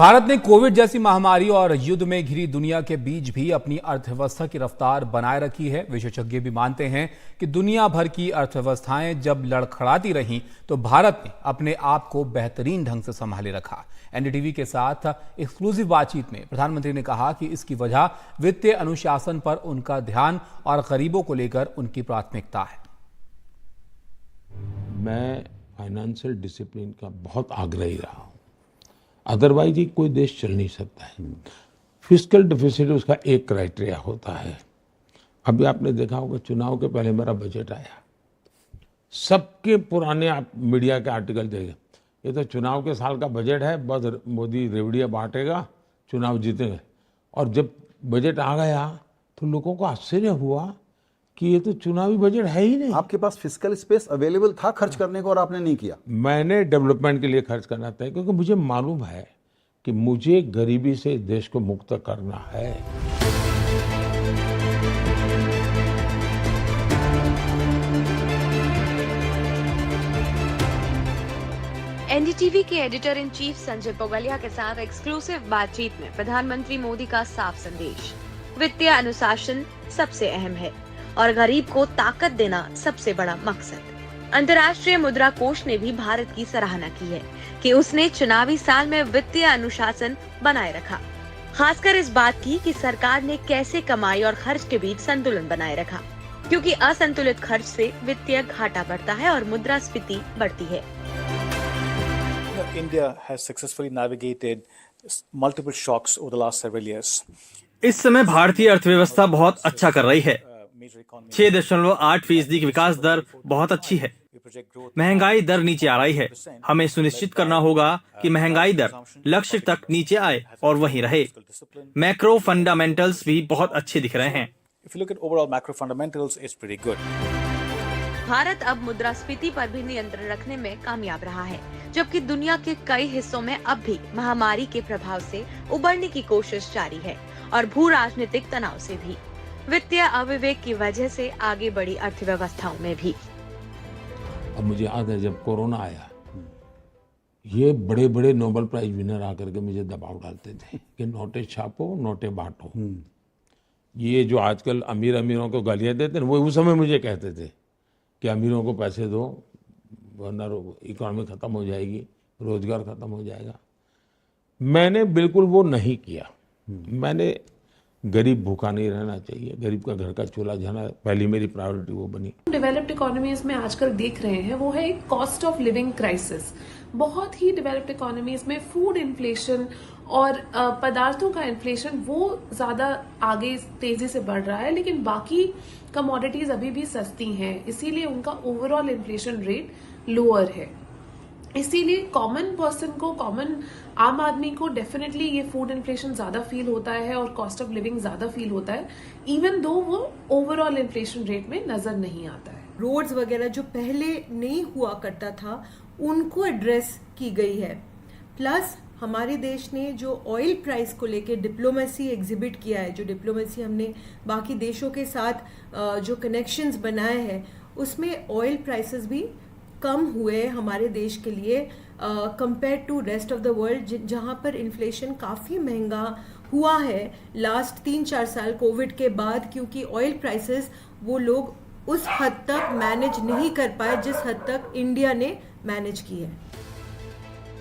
भारत ने कोविड जैसी महामारी और युद्ध में घिरी दुनिया के बीच भी अपनी अर्थव्यवस्था की रफ्तार बनाए रखी है। विशेषज्ञ भी मानते हैं कि दुनिया भर की अर्थव्यवस्थाएं जब लड़खड़ाती रहीं तो भारत ने अपने आप को बेहतरीन ढंग से संभाले रखा। एनडीटीवी के साथ एक्सक्लूसिव बातचीत में प्रधानमंत्री ने कहा कि इसकी वजह वित्तीय अनुशासन पर उनका ध्यान और गरीबों को लेकर उनकी प्राथमिकता है। मैं फाइनेंशियल डिसिप्लिन का बहुत आग्रही रहा हूँ, अदरवाइज ही कोई देश चल नहीं सकता है। फिस्कल डेफिसिट उसका एक क्राइटेरिया होता है। अभी आपने देखा होगा चुनाव के पहले मेरा बजट आया, सबके पुराने आप मीडिया के आर्टिकल देखें, ये तो चुनाव के साल का बजट है, बस मोदी रेवड़ियाँ बांटेगा, चुनाव जीतेंगे। और जब बजट आ गया तो लोगों को आश्चर्य हुआ कि ये तो चुनावी बजट है ही नहीं। आपके पास फिस्कल स्पेस अवेलेबल था खर्च करने को और आपने नहीं किया। मैंने डेवलपमेंट के लिए खर्च करना था क्योंकि मुझे मालूम है कि मुझे गरीबी से देश को मुक्त करना है। एनडीटीवी के एडिटर इन चीफ संजय पोगलिया के साथ एक्सक्लूसिव बातचीत में प्रधानमंत्री मोदी का साफ संदेश, वित्तीय अनुशासन सबसे अहम है और गरीब को ताकत देना सबसे बड़ा मकसद। अंतर्राष्ट्रीय मुद्रा कोष ने भी भारत की सराहना की है कि उसने चुनावी साल में वित्तीय अनुशासन बनाए रखा। खासकर इस बात की कि सरकार ने कैसे कमाई और खर्च के बीच संतुलन बनाए रखा, क्योंकि असंतुलित खर्च से वित्तीय घाटा बढ़ता है और मुद्रास्फीति बढ़ती है। India has successfully navigated multiple shocks over the last several years. इस समय भारतीय अर्थव्यवस्था बहुत अच्छा कर रही है। 6.8% की विकास दर बहुत अच्छी है। महंगाई दर नीचे आ रही है। हमें सुनिश्चित करना होगा कि महंगाई दर लक्ष्य तक नीचे आए और वहीं रहे। मैक्रो फंडामेंटल्स भी बहुत अच्छे दिख रहे हैं। If you look at overall macro fundamentals, it's pretty good. Bharat अब मुद्रास्फीति पर भी नियंत्रण रखने में कामयाब रहा है, जबकि दुनिया के कई हिस्सों में अब भी महामारी के प्रभाव से उबरने की कोशिश जारी है और भू राजनीतिक तनाव से भी, वित्तीय अविवेक की वजह से आगे बढ़ी अर्थव्यवस्थाओं में भी। अब मुझे याद है जब कोरोना आया, ये बड़े बड़े नोबेल प्राइज विनर आकर के मुझे दबाव डालते थे कि नोटे छापो, नोटे बांटो। ये जो आजकल अमीरों को गालियां देते हैं, वो उस समय मुझे कहते थे कि अमीरों को पैसे दो वरना इकोनॉमी खत्म हो जाएगी, रोजगार खत्म हो जाएगा। मैंने बिल्कुल वो नहीं किया। मैंने गरीब भूखा नहीं रहना चाहिए, गरीब का घर का चूल्हा जलाना पहली मेरी प्रायोरिटी वो बनी। डेवलप्ड इकोनॉमीज में आजकल देख रहे हैं वो है एक कॉस्ट ऑफ लिविंग क्राइसिस। बहुत ही डेवलप्ड इकोनॉमीज में फूड इन्फ्लेशन और पदार्थों का इन्फ्लेशन वो ज्यादा आगे तेजी से बढ़ रहा है, लेकिन बाकी कमोडिटीज अभी भी सस्ती हैं, इसीलिए उनका ओवरऑल इन्फ्लेशन रेट लोअर है। इसीलिए कॉमन पर्सन को, कॉमन आम आदमी को डेफिनेटली ये फूड इन्फ्लेशन ज्यादा फील होता है और कॉस्ट ऑफ लिविंग ज्यादा फील होता है, इवन दो वो ओवरऑल इन्फ्लेशन रेट में नजर नहीं आता है। रोड्स वगैरह जो पहले नहीं हुआ करता था उनको एड्रेस की गई है। प्लस हमारे देश ने जो ऑयल प्राइस को लेके डिप्लोमेसी एग्जिबिट किया है, जो डिप्लोमेसी हमने बाकी देशों के साथ जो कनेक्शंस बनाए हैं, उसमें ऑयल प्राइसेस भी कम हुए हमारे देश के लिए compare to rest of the world, जहां पर इन्फ्लेशन काफ़ी महंगा हुआ है लास्ट 3-4 साल कोविड के बाद, क्योंकि ऑयल प्राइसेस वो लोग उस हद तक मैनेज नहीं कर पाए जिस हद तक इंडिया ने मैनेज की है।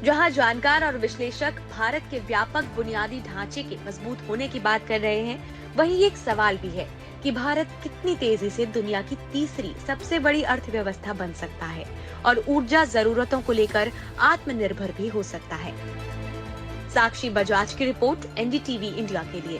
जहां जानकार और विश्लेषक भारत के व्यापक बुनियादी ढांचे के मजबूत होने की बात कर रहे हैं, वहीं एक सवाल भी है कि भारत कितनी तेजी से दुनिया की तीसरी सबसे बड़ी अर्थव्यवस्था बन सकता है और ऊर्जा जरूरतों को लेकर आत्मनिर्भर भी हो सकता है। साक्षी बजाज की रिपोर्ट, एनडीटीवी इंडिया के लिए।